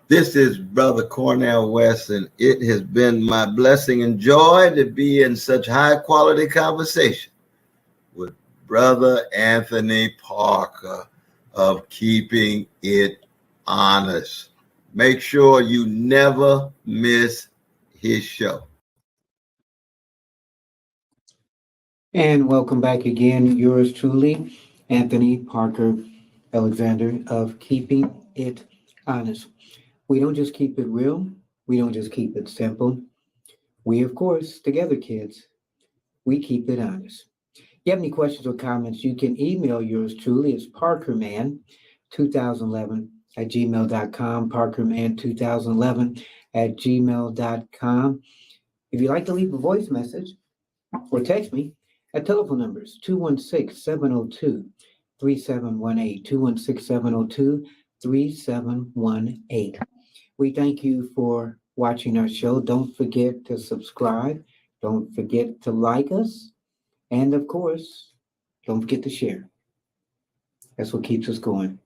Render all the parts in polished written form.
This is Brother Cornell West, and it has been my blessing and joy to be in such high quality conversation with Brother Anthony Parker of Keeping It Honest. Make sure you never miss his show. And welcome back again. Yours truly, Anthony Parker Alexander of Keeping It Honest. We don't just keep it real, we don't just keep it simple. We, of course, together, kids, we keep it honest. If you have any questions or comments, you can email yours truly. It's parkerman2011 at gmail.com, parkerman2011 at gmail.com. If you'd like to leave a voice message, or text me at telephone numbers 216-702-3718, 216-702-3718. We thank you for watching our show. Don't forget to subscribe. Don't forget to like us. And of course, don't forget to share. That's what keeps us going.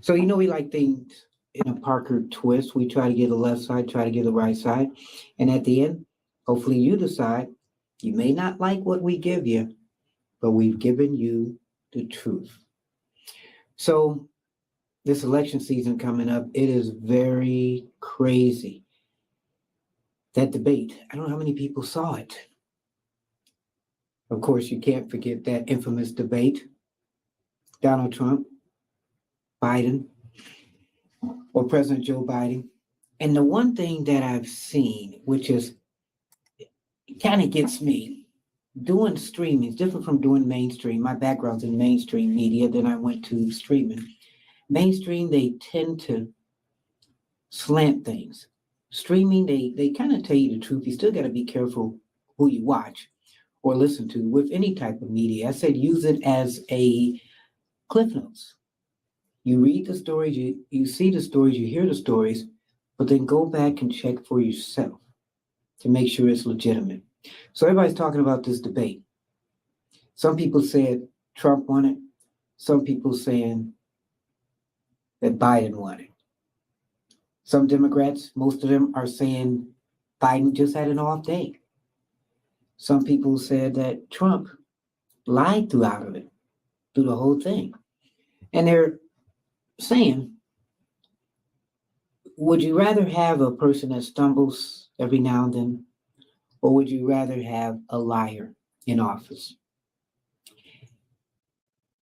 So, we like things in a Parker twist. We try to get the left side, try to get the right side. And at the end, hopefully you decide. You may not like what we give you, but we've given you the truth. So, this election season coming up, it is very crazy. That debate, I don't know how many people saw it. Of course, you can't forget that infamous debate. Donald Trump, Biden, or President Joe Biden. And the one thing that I've seen, which is kind of gets me, doing streaming is different from doing mainstream. My background's in mainstream media, then I went to streaming. Mainstream, they tend to slant things. Streaming, they kind of tell you the truth. You still got to be careful who you watch or listen to with any type of media. I said use it as a cliff notes. You read the stories, you see the stories, you hear the stories, but then go back and check for yourself to make sure it's legitimate. So everybody's talking about this debate. Some people said Trump won it. Some people saying that Biden won it. Some Democrats, most of them are saying Biden just had an off day. Some people said that Trump lied throughout it, through the whole thing. And they're saying, would you rather have a person that stumbles every now and then, or would you rather have a liar in office?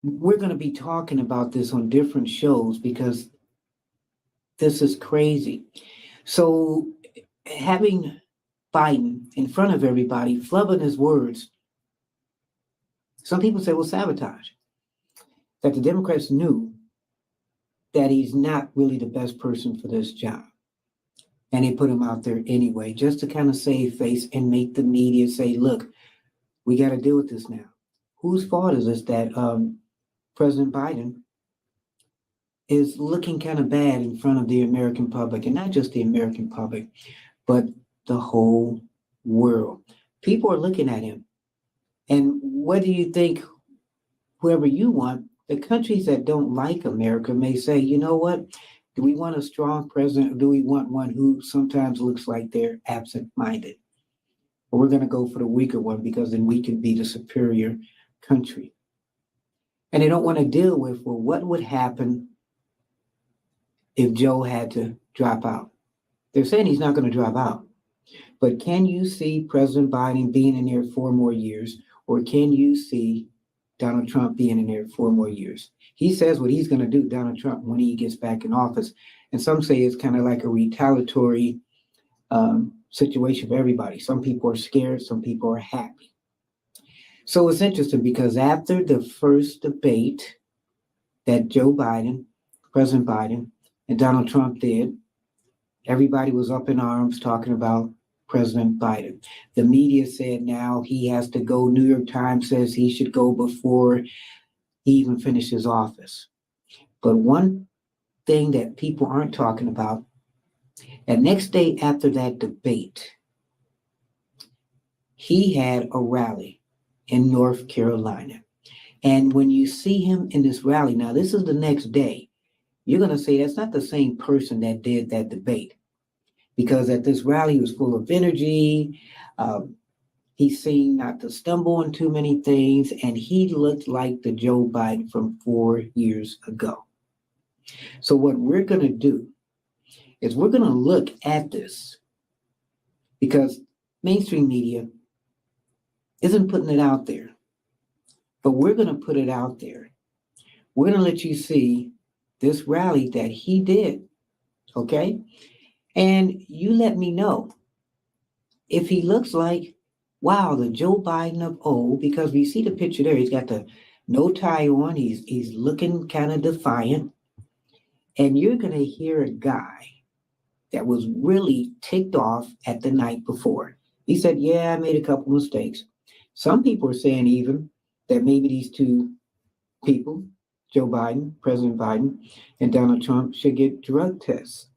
We're going to be talking about this on different shows because this is crazy. So having Biden in front of everybody, flubbing his words, some people say, well, sabotage. That the Democrats knew that he's not really the best person for this job. And they put him out there anyway, just to kind of save face and make the media say, look, we got to deal with this now. Whose fault is this that President Biden is looking kind of bad in front of the American public, and not just the American public, but the whole world? People are looking at him. And whether you think whoever you want, the countries that don't like America may say, you know what? Do we want a strong president, or do we want one who sometimes looks like they're absent-minded? Or we're going to go for the weaker one because then we can be the superior country. And they don't want to deal with, well, what would happen if Joe had to drop out? They're saying he's not going to drop out. But can you see President Biden being in there 4 more years? Or can you see Donald Trump being in there 4 more years? He says what he's going to do, Donald Trump, when he gets back in office. And some say it's kind of like a retaliatory situation for everybody. Some people are scared, some people are happy. So it's interesting because after the first debate that Joe Biden, President Biden, and Donald Trump did, everybody was up in arms talking about President Biden. The media said now he has to go. New York Times says he should go before he even finishes office. But one thing that people aren't talking about, the next day after that debate, he had a rally in North Carolina. And when you see him in this rally, now this is the next day, you're going to say that's not the same person that did that debate. Because at this rally, he was full of energy. Um, he seemed not to stumble on too many things, and he looked like the Joe Biden from 4 years ago. So, what we're going to do is we're going to look at this because mainstream media isn't putting it out there, but we're going to put it out there. We're going to let you see this rally that he did, okay? And you let me know if he looks like, wow, the Joe Biden of old, because we see the picture there. He's got the no tie on. He's looking kind of defiant. And you're going to hear a guy that was really ticked off at the night before. He said, yeah, I made a couple mistakes. Some people are saying even that maybe these two people, Joe Biden, President Biden, and Donald Trump, should get drug tests.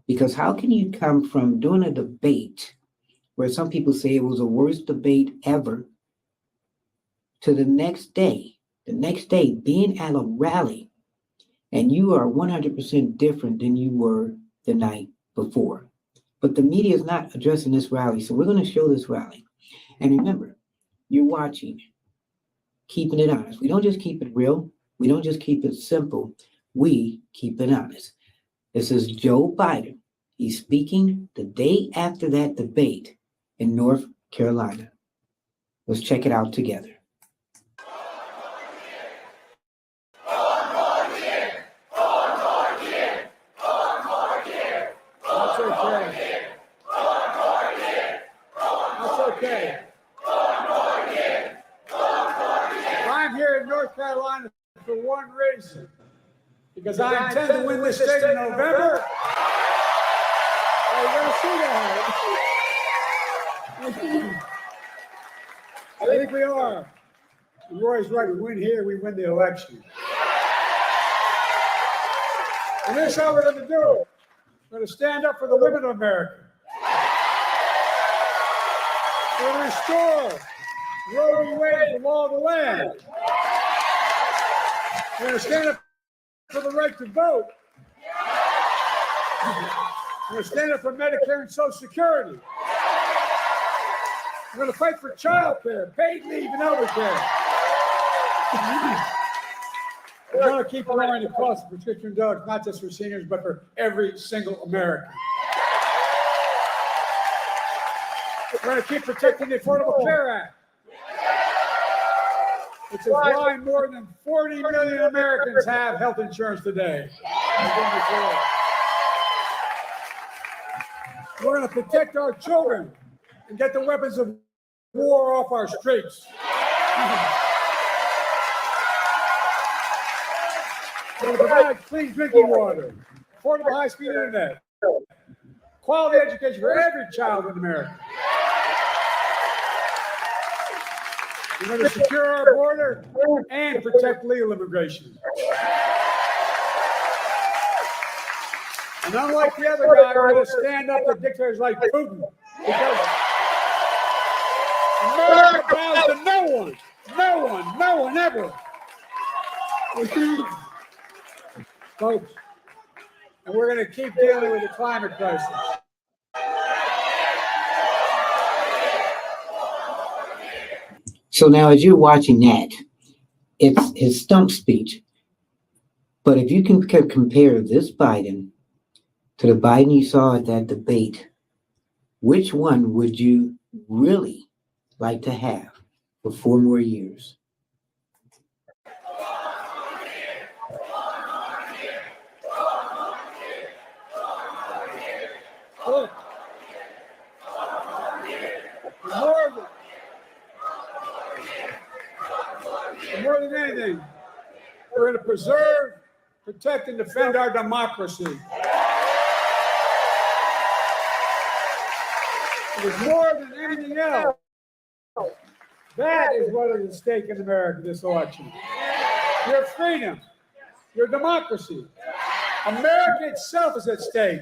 Because how can you come from doing a debate where some people say it was the worst debate ever to the next day being at a rally and you are 100% different than you were the night before. But the media is not addressing this rally, so we're going to show this rally. And remember, you're watching Keeping It Honest. We don't just keep it real. We don't just keep it simple. We keep it honest. This is Joe Biden. He's speaking the day after that debate in North Carolina. Let's check it out together. That's okay. That's okay. I'm here in North Carolina for one reason. Because I intend to win this state in November. You're going to see that. I think we are. And Roy's right. We win here, we win the election. And this is how we're going to do it. We're going to stand up for the women of America. We're going to restore Roe v. Wade, the law of the land. We're going to stand up for the right to vote. We're going to stand up for Medicare and Social Security. We're going to fight for child care, paid leave, and elder care. We're going to keep lowering the cost of prescription drugs, not just for seniors, but for every single American. We're going to keep protecting the Affordable Care Act, which is why more than 40 million Americans have health insurance today. We're going to protect our children and get the weapons of war off our streets. We're going to provide clean drinking water, affordable high-speed internet, quality education for every child in America. We're going to secure our border and protect legal immigration. And unlike the other guy, we're going to stand up to dictators like Putin. Because America bows to no one ever. Folks, and we're going to keep dealing with the climate crisis. So now as you're watching that, it's his stump speech. But if you can compare this Biden to the Biden you saw at that debate, which one would you really like to have for 4 more years? Look, more than anything, we're going to preserve, protect, and defend our democracy. It is more than anything else. That is what is at stake in America this election. Your freedom, your democracy. America itself is at stake.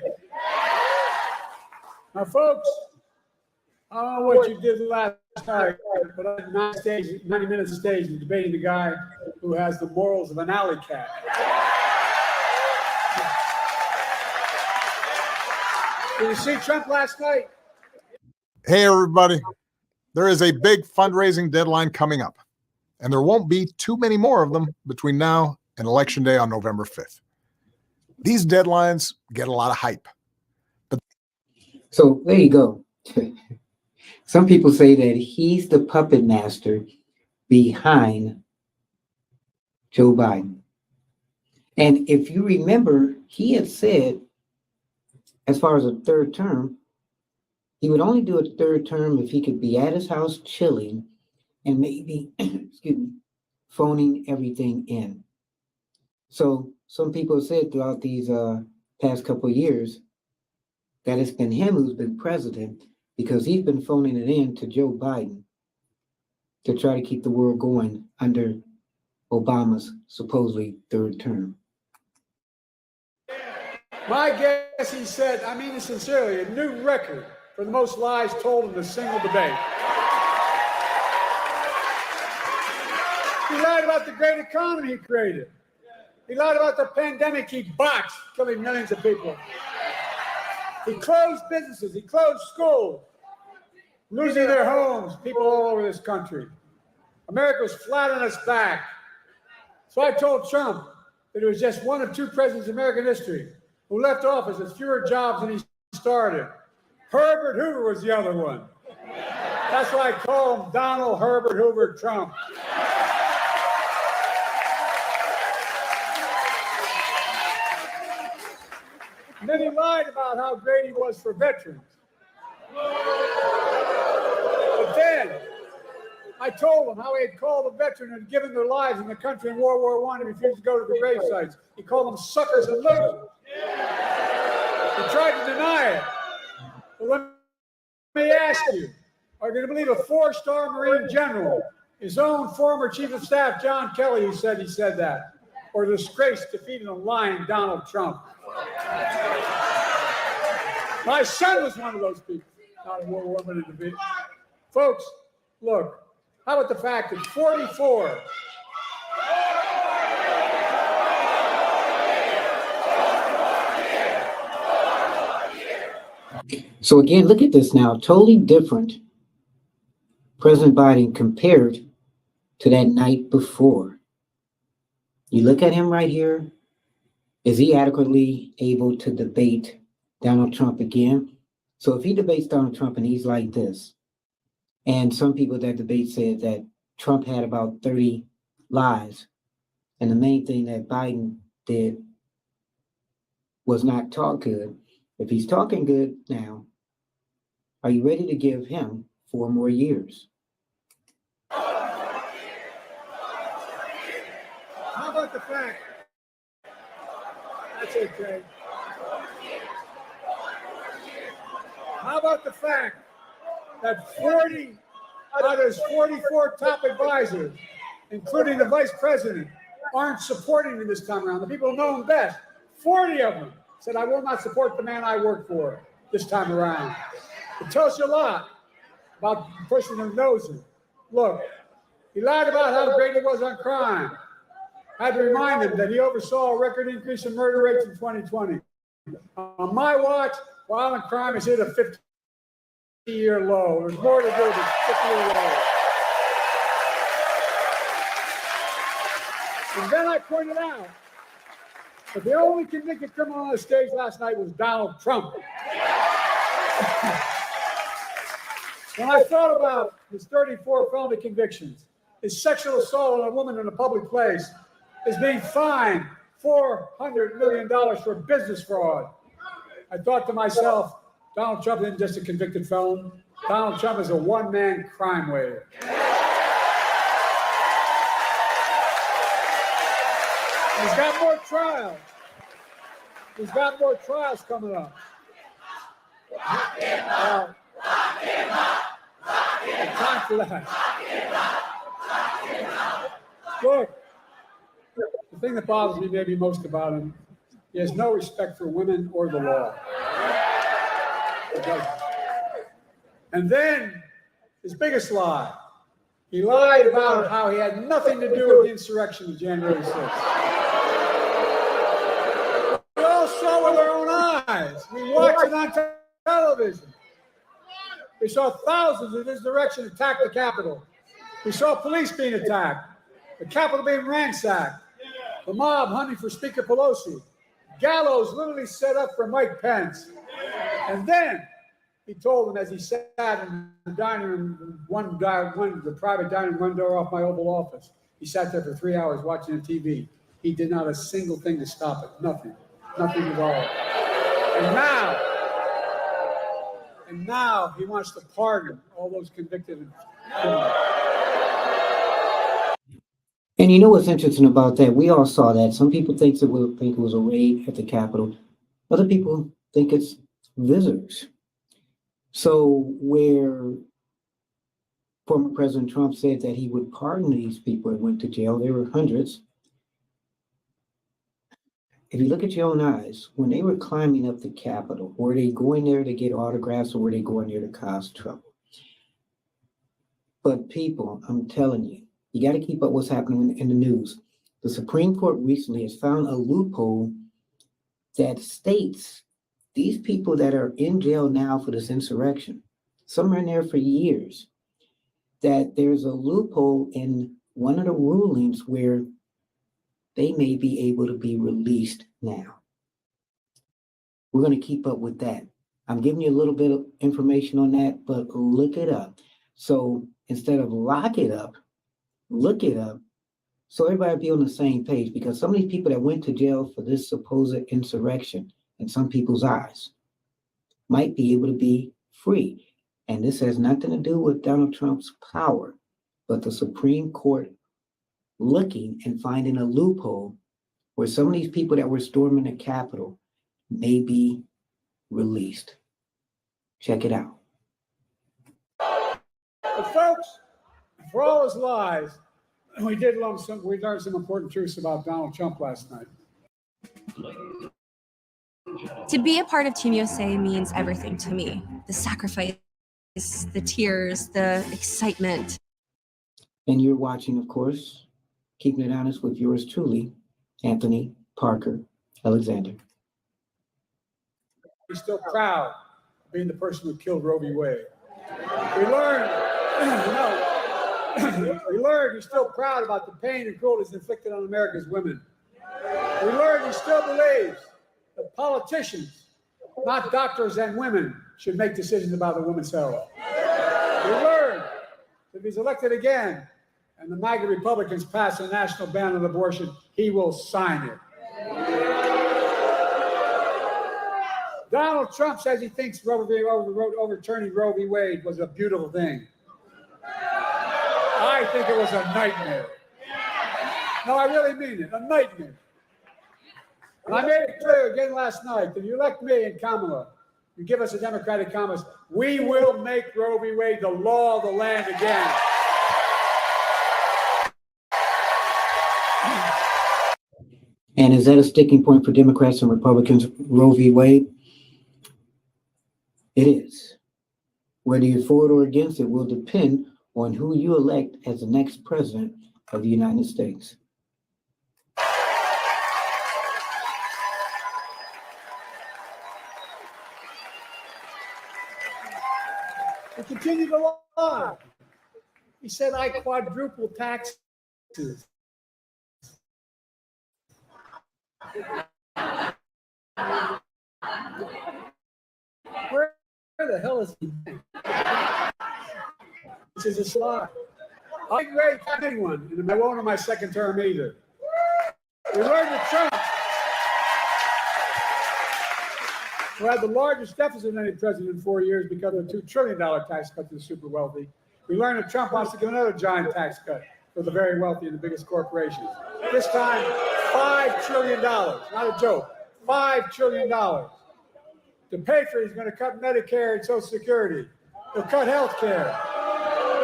Now, folks, I don't know what you did last night, but I had 90 minutes of stage debating the guy who has the morals of an alley cat. Did you see Trump last night? Hey, everybody. There is a big fundraising deadline coming up, and there won't be too many more of them between now and Election Day on November 5th. These deadlines get a lot of hype. So there you go. Some people say that he's the puppet master behind Joe Biden. And if you remember, he had said, as far as a third term, he would only do a third term if he could be at his house chilling and maybe, excuse me, phoning everything in. So some people said throughout these past couple of years that it's been him who's been president because he's been phoning it in to Joe Biden to try to keep the world going under Obama's supposedly third term. My guess, he said, I mean it sincerely, a new record for the most lies told in a single debate. He lied about the great economy he created. He lied about the pandemic he botched, killing millions of people. He closed businesses. He closed schools, losing their homes, people all over this country. America was flat on its back. So I told Trump that it was just one of two presidents in American history who left office with fewer jobs than he started. Herbert Hoover was the other one. That's why I call him Donald Herbert Hoover Trump. And then he lied about how great he was for veterans. But then I told him how he had called the veterans and given their lives in the country in World War I and refused to go to the grave sites. He called them suckers and losers. He tried to deny it. But let me ask you, are you going to believe a 4-star Marine general, his own former chief of staff, John Kelly, who said he said that? Or the disgraced, defeated, and lying Donald Trump? My son was one of those people, not a World War I individual. Folks, look, how about the fact that 44 So again, look at this now, totally different. President Biden compared to that night before. You look at him right here. Is he adequately able to debate Donald Trump again? So if he debates Donald Trump and he's like this, and some people that debate said that Trump had about 30 lies, and the main thing that Biden did was not talk good. If he's talking good now, are you ready to give him 4 more years? How about the fact? That's okay. How about the fact that 40 out of his 44 top advisors, including the vice president, aren't supporting him this time around? The people who know him best, 40 of them said, I will not support the man I work for this time around. It tells you a lot about the person who knows him. Look, he lied about how great he was on crime. I had to remind him that he oversaw a record increase in murder rates in 2020. On my watch, violent crime has hit a 50-year low. There's more to do than 50-year low. And then I pointed out that the only convicted criminal on the stage last night was Donald Trump. When I thought about his 34 felony convictions, his sexual assault on a woman in a public place, is being fined $400 million for business fraud, I thought to myself, Donald Trump isn't just a convicted felon. Donald Trump is a one-man crime wave. He's got more trials. He's got more trials coming up. Lock him up. Lock him up. Lock him up. Time for that. Lock him up. Lock him up. Look, the thing that bothers me maybe most about him, he has no respect for women or the law. He doesn't. And then his biggest lie, he lied about how he had nothing to do with the insurrection of January 6th. We all saw with our own eyes. We watched it on television. We saw thousands in this direction attack the Capitol. We saw police being attacked, the Capitol being ransacked, the mob hunting for Speaker Pelosi, gallows literally set up for Mike Pence. And then he told them as he sat in the dining room, the private dining room, one door off my Oval Office. He sat there for 3 hours watching the TV. He did not a single thing to stop it. Nothing at all. And now he wants to pardon all those convicted. And you know what's interesting about that? We all saw that. Some people think it was a raid at the Capitol. Other people think it's visitors. So where former President Trump said that he would pardon these people that went to jail, there were hundreds. If you look at your own eyes, when they were climbing up the Capitol, were they going there to get autographs or were they going there to cause trouble? But people, I'm telling you, you got to keep up what's happening in the news. The Supreme Court recently has found a loophole that states these people that are in jail now for this insurrection, some are in there for years, that there's a loophole in one of the rulings where they may be able to be released now. We're going to keep up with that. I'm giving you a little bit of information on that, but look it up. So instead of lock it up, look it up, so everybody be on the same page, because some of these people that went to jail for this supposed insurrection, in some people's eyes, might be able to be free. And this has nothing to do with Donald Trump's power, but the Supreme Court looking and finding a loophole where some of these people that were storming the Capitol may be released. Check it out. But folks, for all his lies, we learned some important truths about Donald Trump last night. To be a part of Team USA means everything to me. The sacrifice, the tears, the excitement. And you're watching, of course, Keeping It Honest with yours truly, Anthony Parker Alexander. He's still proud of being the person who killed Roe v. Wade. We learned he's still proud about the pain and cruelties inflicted on America's women. We learned he still believes that politicians, not doctors and women, should make decisions about the woman's health. We learned that if he's elected again and the MAGA Republicans pass a national ban on abortion, he will sign it. Donald Trump says he thinks overturning Roe v. Wade was a beautiful thing. I think it was a nightmare. No, I really mean it, a nightmare. And I made it clear again last night that if you elect me and Kamala, you give us a Democratic Congress, we will make Roe v. Wade the law of the land again. And is that a sticking point for Democrats and Republicans, Roe v. Wade? It is. Whether you're for it or against it will depend on who you elect as the next president of the United States. He continued to lie. He said, I quadruple taxes. Where the hell is he? This is a lie. I didn't raise anyone, and I won't in my second term either. We learned that Trump, who had the largest deficit of any president in 4 years because of a $2 trillion tax cut to the super wealthy, we learned that Trump wants to give another giant tax cut for the very wealthy and the biggest corporations. This time, $5 trillion, not a joke, $5 trillion. To pay for it, he's going to cut Medicare and Social Security. He'll cut health care.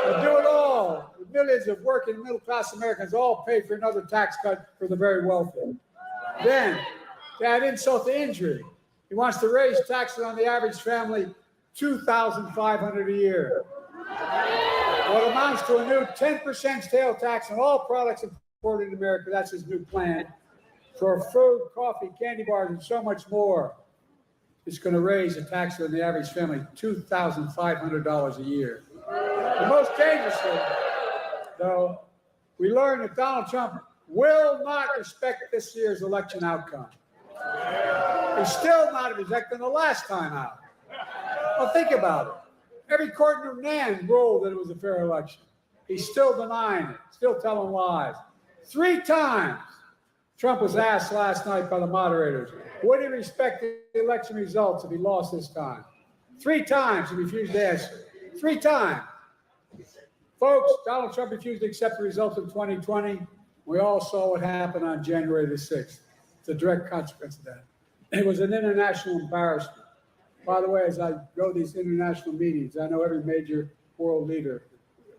He'll do it all with millions of working middle-class Americans all pay for another tax cut for the very wealthy. Then, to add insult to injury, he wants to raise taxes on the average family $2,500 a year. What amounts to a new 10% sales tax on all products imported in America. That's his new plan for food, coffee, candy bars, and so much more. it's going to raise the tax on the average family $2,500 a year. The most dangerous thing, though, we learned that Donald Trump will not respect this year's election outcome. He's still not respecting the last time out. Well, think about it. Every court in Nan ruled that it was a fair election. He's still denying it, still telling lies. 3 times Trump was asked last night by the moderators, would he respect the election results if he lost this time? 3 times he refused to answer. 3 times. Folks, Donald Trump refused to accept the results of 2020. We all saw what happened on January the 6th. It's a direct consequence of that. It was an international embarrassment. By the way, as I go to these international meetings, I know every major world leader.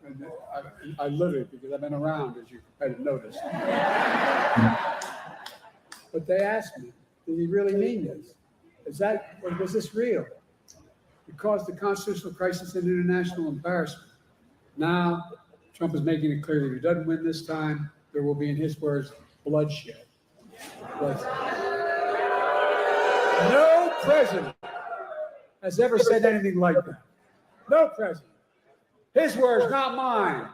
And I literally, because I've been around, as you might have noticed. But they asked me, did he really mean this? Was this real? It caused the constitutional crisis and international embarrassment. Now, Trump is making it clear that if he doesn't win this time, there will be, in his words, bloodshed. No president has ever said anything like that. No president. His words, not mine.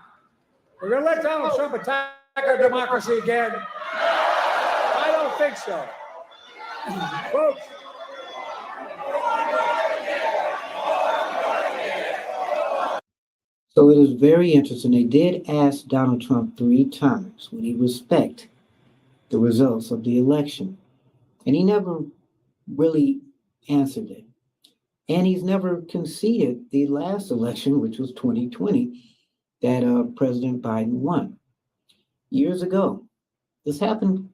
We're going to let Donald Trump attack our democracy again? I don't think so. Folks. So it is very interesting. They did ask Donald Trump 3 times, would he respect the results of the election? And he never really answered it. And he's never conceded the last election, which was 2020, that President Biden won years ago. This happened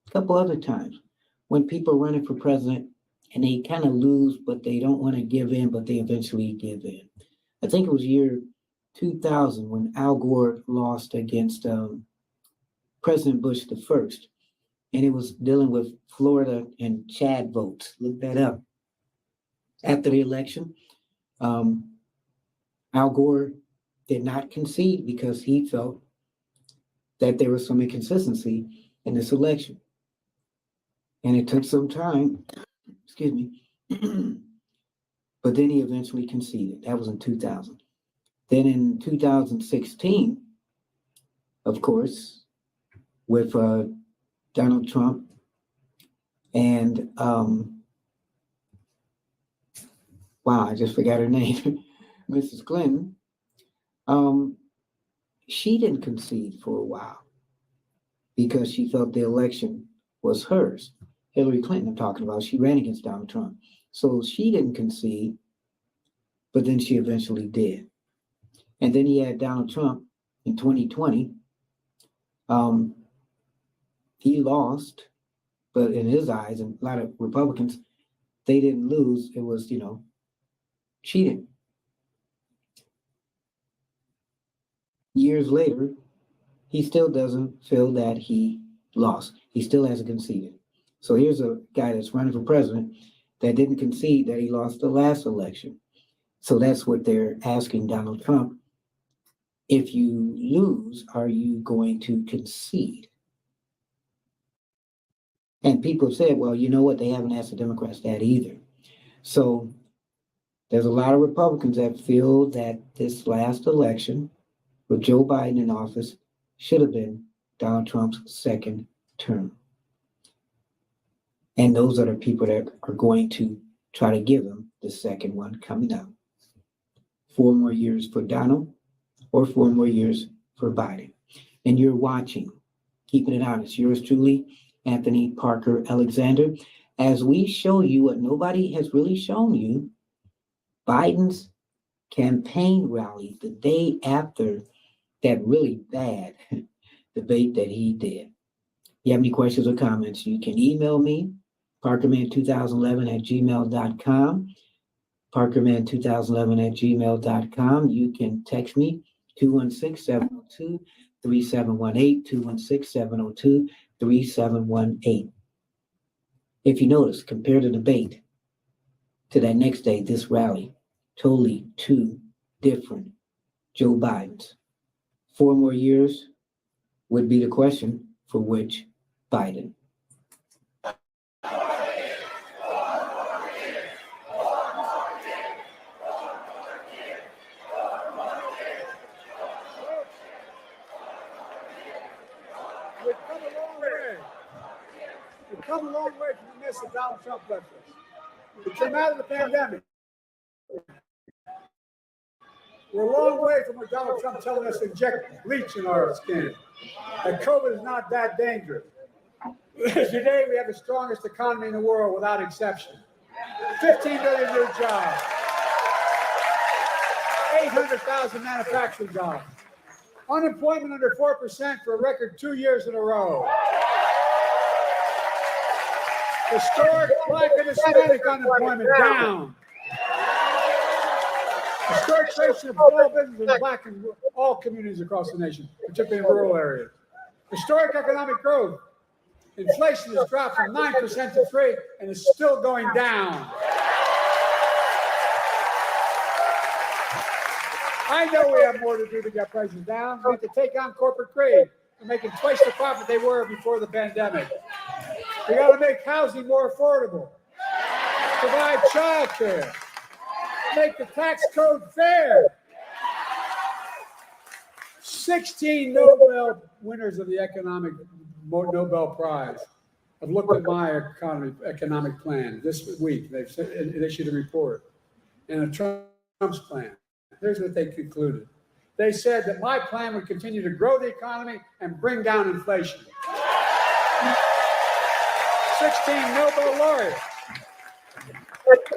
a couple other times when people are running for president and they kind of lose, but they don't want to give in, but they eventually give in. I think it was year 2000 when Al Gore lost against President Bush the first, and it was dealing with Florida and Chad votes. Look that up. After the election, Al Gore did not concede because he felt that there was some inconsistency in this election. And it took some time, excuse me, but then he eventually conceded. That was in 2000. Then in 2016, of course, with Donald Trump and wow, I just forgot her name, Mrs. Clinton. She didn't concede for a while because she felt the election was hers. Hillary Clinton, I'm talking about, she ran against Donald Trump. So she didn't concede, but then she eventually did. And then he had Donald Trump in 2020. He lost, but in his eyes, and a lot of Republicans, they didn't lose. It was, cheating. Years later, he still doesn't feel that he lost. He still hasn't conceded. So here's a guy that's running for president that didn't concede that he lost the last election. So that's what they're asking Donald Trump. If you lose, are you going to concede? And people said, well, you know what? They haven't asked the Democrats that either. So there's a lot of Republicans that feel that this last election with Joe Biden in office should have been Donald Trump's second term. And those are the people that are going to try to give him the second one coming up. 4 more years for Donald or 4 more years for Biden. And you're watching, keeping it honest. Yours truly, Anthony Parker Alexander, as we show you what nobody has really shown you, Biden's campaign rally the day after that really bad debate that he did. If you have any questions or comments, you can email me, parkerman2011@gmail.com, parkerman2011@gmail.com. You can text me, 216-702-3718, 216-702-3718. If you notice, compare the debate to that next day, this rally, totally 2 different Joe Bidens. 4 more years would be the question for which Biden. long way from the mess that Donald Trump left us. We came out of the pandemic. We're a long way from what Donald Trump telling us to inject bleach in our skin. That COVID is not that dangerous. Today, we have the strongest economy in the world without exception. 15 million new jobs. 800,000 manufacturing jobs. Unemployment under 4% for a record 2 years in a row. Historic Black and Hispanic unemployment down. Historic creation of small business in Black and all communities across the nation, particularly in rural areas. Historic economic growth. Inflation has dropped from 9% to 3% and is still going down. I know we have more to do to get prices down. We have to take on corporate greed. We're making twice the profit they were before the pandemic. We got to make housing more affordable. Provide child care. Make the tax code fair. 16 Nobel winners of the Nobel Prize have looked at my economic plan this week. They've issued a report. And Trump's plan. Here's what they concluded. They said that my plan would continue to grow the economy and bring down inflation. 16 Nobel laureates.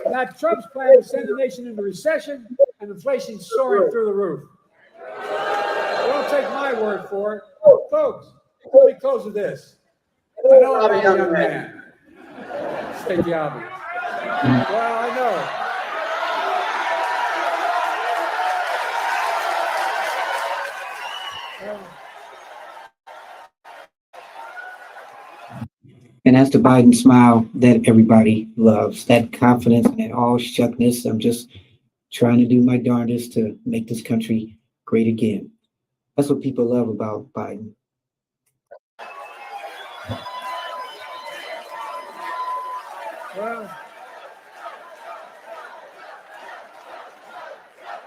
Now, Trump's plan would send the nation into recession and inflation soaring through the roof. Don't take my word for it. Folks, let me close with this. I know I'm a young man. State the obvious. Well, I know. And that's the Biden smile that everybody loves, that confidence and that all shuckness. I'm just trying to do my darndest to make this country great again. That's what people love about Biden. Well,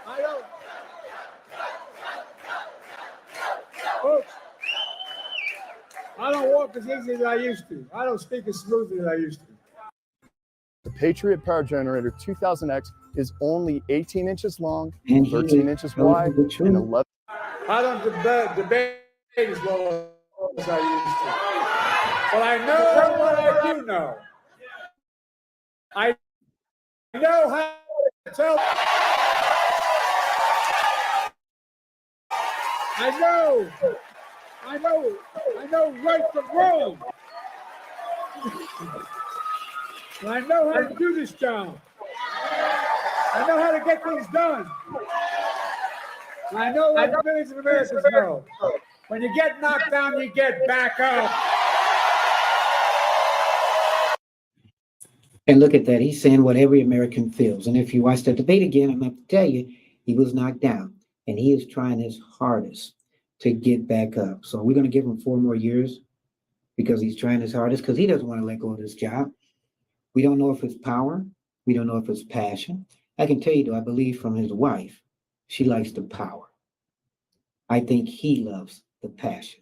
I don't. Folks, I don't walk as easy as I used to. I don't speak as smoothly as I used to. The Patriot Power Generator 2000X is only 18 inches long, And 13 inches wide, and 11. I don't debate as well as I used to. But I know what I do know. I know how to tell. I know right from wrong. And I know how to do this job. I know how to get things done. And I know what millions of Americans know. When you get knocked down, you get back up. And look at that. He's saying what every American feels. And if you watch the debate again, I'm going to have to tell you, he was knocked down. And he is trying his hardest to get back up. So we're going to give him 4 more years because he's trying his hardest because he doesn't want to let go of this job. We don't know if it's power. We don't know if it's passion. I can tell you, though, I believe from his wife, she likes the power. I think he loves the passion.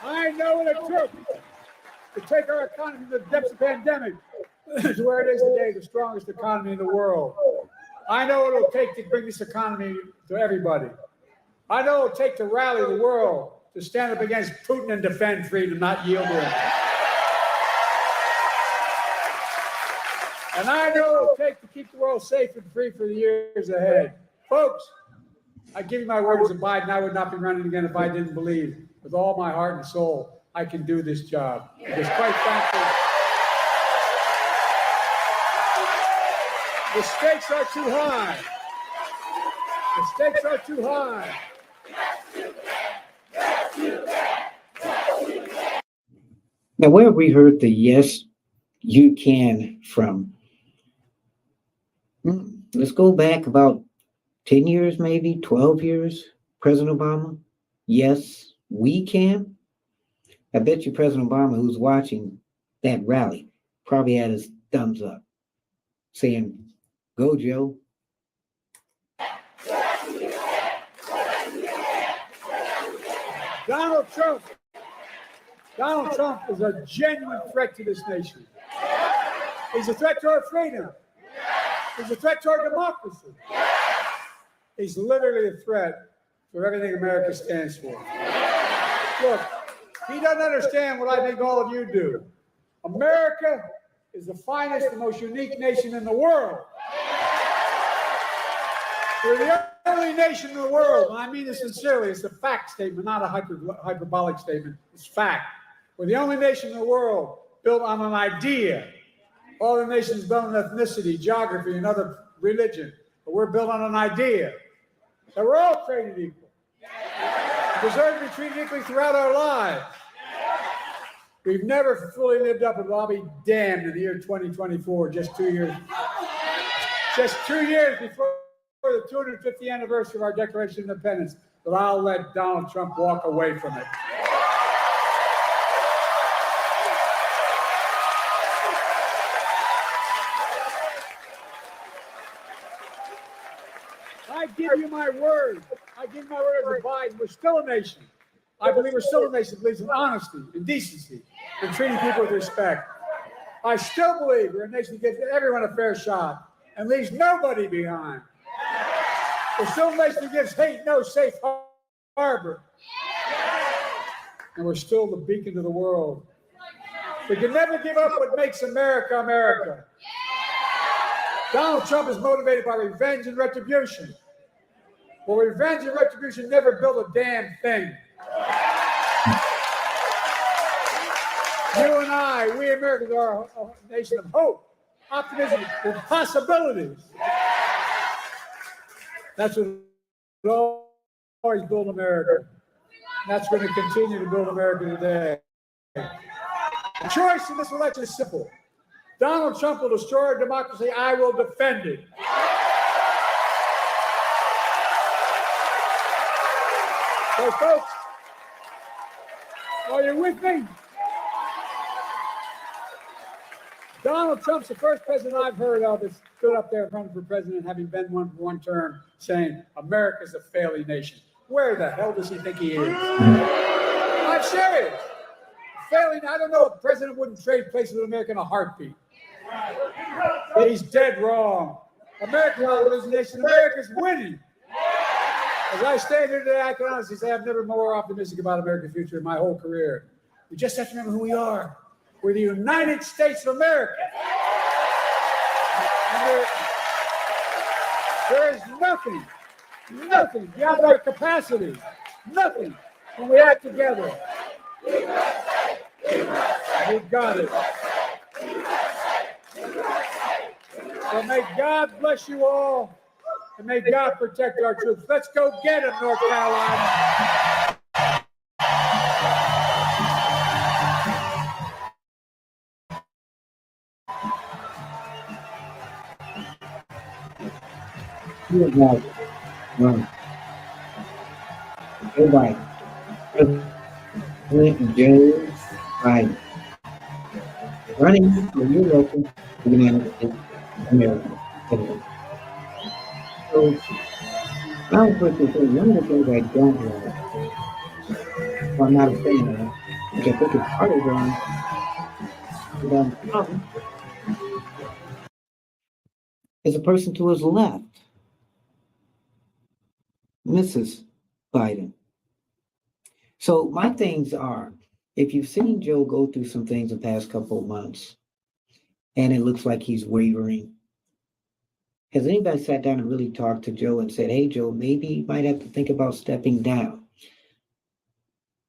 I know what it took to take our economy to the depths of the pandemic to where it is today, the strongest economy in the world. I know what it'll take to bring this economy to everybody. I know what it'll take to rally the world to stand up against Putin and defend freedom, not yield to him. And I know what it'll take to keep the world safe and free for the years ahead. Folks, I give you my words of Biden, I would not be running again if I didn't believe with all my heart and soul I can do this job. Because quite frankly, the stakes are too high. The stakes are too high. Now, where have we heard the yes, you can from? Let's go back about 10 years, maybe 12 years. President Obama, yes, we can. I bet you President Obama, who's watching that rally, probably had his thumbs up saying, go, Joe. Donald Trump is a genuine threat to this nation. He's a threat to our freedom. He's a threat to our democracy. He's literally a threat for everything America stands for. Look, he doesn't understand what I think all of you do. America is the finest and most unique nation in the world. We're the only nation in the world, and I mean this sincerely, it's a fact statement, not a hyperbolic statement, it's fact. We're the only nation in the world built on an idea. All the nations built on ethnicity, geography, and other religion, but we're built on an idea that we're all created equal. Deserve to be treated equally throughout our lives. We've never fully lived up, and I'll be damned in the year 2024, just 2 years before the 250th anniversary of our Declaration of Independence, that I'll let Donald Trump walk away from it. I give you my word. I give you my word as a Biden. We're still a nation. I believe we're still a nation that believes in honesty and decency and treating people with respect. I still believe we're a nation that gives everyone a fair shot and leaves nobody behind. We're still a nation that gives hate no safe harbor. And we're still the beacon to the world. We can never give up what makes America, America. Donald Trump is motivated by revenge and retribution. Well, revenge and retribution never built a damn thing. You and I, we Americans, are a nation of hope, optimism, and possibilities. That's what will always build America. That's going to continue to build America today. The choice in this election is simple. Donald Trump will destroy our democracy. I will defend it. So, folks, are you with me? Donald Trump's the first president I've heard of that stood up there running for president, having been one for one term, saying America's a failing nation. Where the hell does he think he is? I'm serious. Failing, I don't know, a president wouldn't trade places with America in a heartbeat. He's dead wrong. America's not a losing nation. America's winning. As I stand here today, I can honestly say I've never been more optimistic about America's future in my whole career. We just have to remember who we are. We're the United States of America. And there is nothing beyond our capacity, nothing when we act together. We've got it. So may God bless you all, and may God protect our troops. Let's go get them, North Carolina. You have one. Joe Biden. President Joe Biden. Running for re-election for the United States of America. So, I would put this in. One of the things I don't like, well, I'm not a fan of, which I think is part of Trump, is a person to his left, Mrs. Biden. So my things are, if you've seen Joe go through some things the past couple of months, and it looks like he's wavering, has anybody sat down and really talked to Joe and said, hey, Joe, maybe you might have to think about stepping down?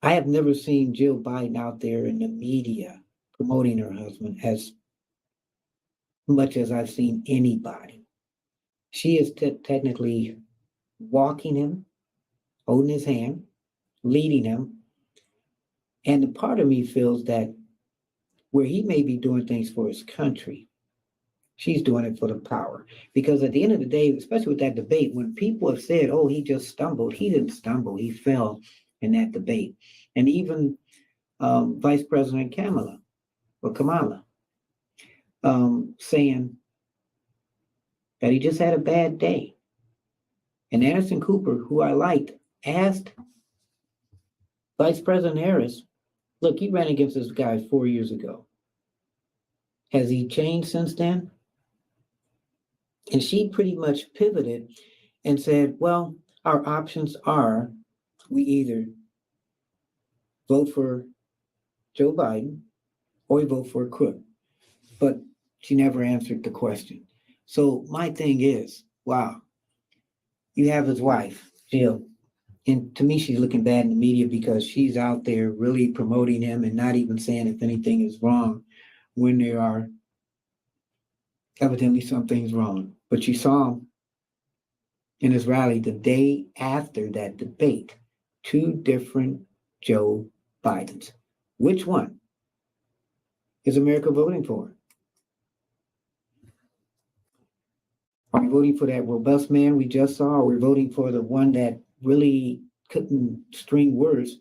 I have never seen Jill Biden out there in the media promoting her husband as much as I've seen anybody. She is technically walking him, holding his hand, leading him. And the part of me feels that where he may be doing things for his country, she's doing it for the power. Because at the end of the day, especially with that debate, when people have said, oh, he just stumbled, he didn't stumble, he fell in that debate. And even Vice President Kamala, saying that he just had a bad day. And Anderson Cooper, who I liked, asked Vice President Harris, look, he ran against this guy 4 years ago. Has he changed since then? And she pretty much pivoted and said, well, our options are we either vote for Joe Biden or we vote for a crook. But she never answered the question. So my thing is, wow, you have his wife, Jill. And to me, she's looking bad in the media because she's out there really promoting him and not even saying if anything is wrong when there are evidently some things wrong. But you saw him in his rally the day after that debate, two different Joe Bidens. Which one is America voting for? Are we voting for that robust man we just saw? Or are we voting for the one that really couldn't string words?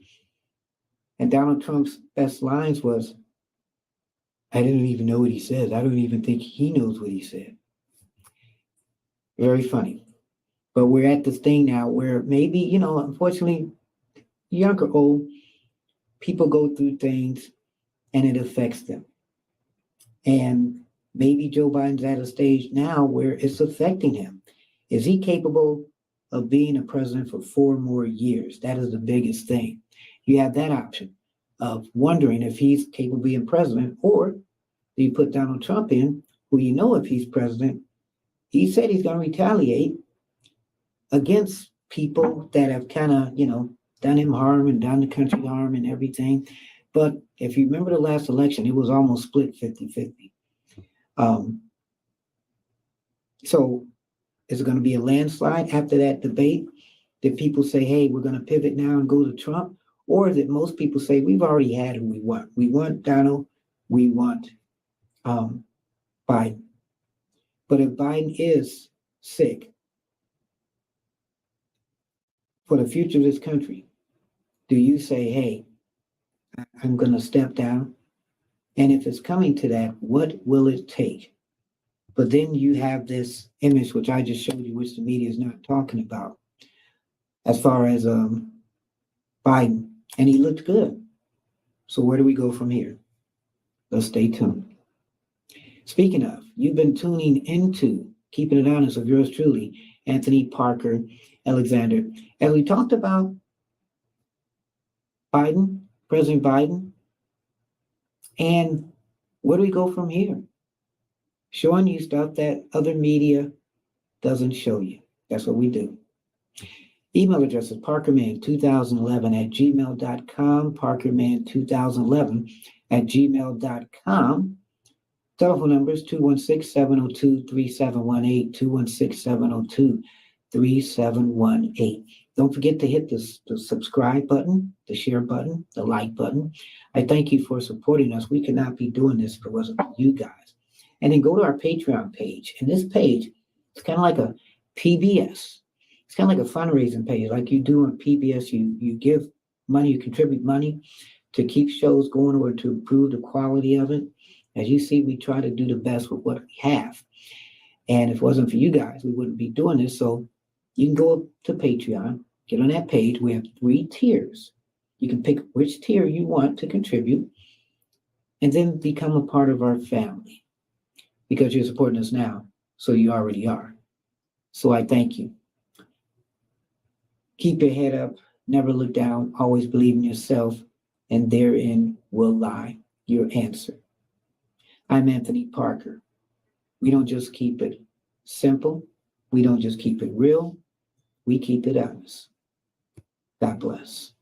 And Donald Trump's best lines was, I didn't even know what he said. I don't even think he knows what he said. Very funny. But we're at this thing now where maybe, unfortunately, young or old, people go through things and it affects them. And maybe Joe Biden's at a stage now where it's affecting him. Is he capable of being a president for 4 more years? That is the biggest thing. You have that option of wondering if he's capable of being president, or do you put Donald Trump in, who if he's president, he said he's going to retaliate against people that have kind of, done him harm and done the country harm and everything. But if you remember the last election, it was almost split 50-50. So is it going to be a landslide after that debate? Did people say, hey, we're going to pivot now and go to Trump? Or is it most people say, we've already had who we want? We want Donald, we want Biden. But if Biden is sick for the future of this country, do you say, hey, I'm going to step down? And if it's coming to that, what will it take? But then you have this image, which I just showed you, which the media is not talking about, as far as Biden. And he looked good. So where do we go from here? Let's stay tuned. Speaking of, you've been tuning into Keeping It Honest of yours truly, Anthony Parker Alexander. As we talked about Biden, President Biden, and where do we go from here? Showing you stuff that other media doesn't show you. That's what we do. Email address is parkerman2011@gmail.com, parkerman2011@gmail.com. Telephone number is 216-702-3718, 216-702-3718. Don't forget to hit the subscribe button, the share button, the like button. I thank you for supporting us. We could not be doing this if it wasn't for you guys. And then go to our Patreon page. And this page, it's kind of like a PBS. It's kind of like a fundraising page, like you do on PBS. You give money, you contribute money to keep shows going or to improve the quality of it. As you see, we try to do the best with what we have. And if it wasn't for you guys, we wouldn't be doing this. So you can go up to Patreon, get on that page. We have 3 tiers. You can pick which tier you want to contribute and then become a part of our family, because you're supporting us now. So you already are. So I thank you. Keep your head up, never look down, always believe in yourself, and therein will lie your answer. I'm Anthony Parker. We don't just keep it simple. We don't just keep it real. We keep it honest. God bless.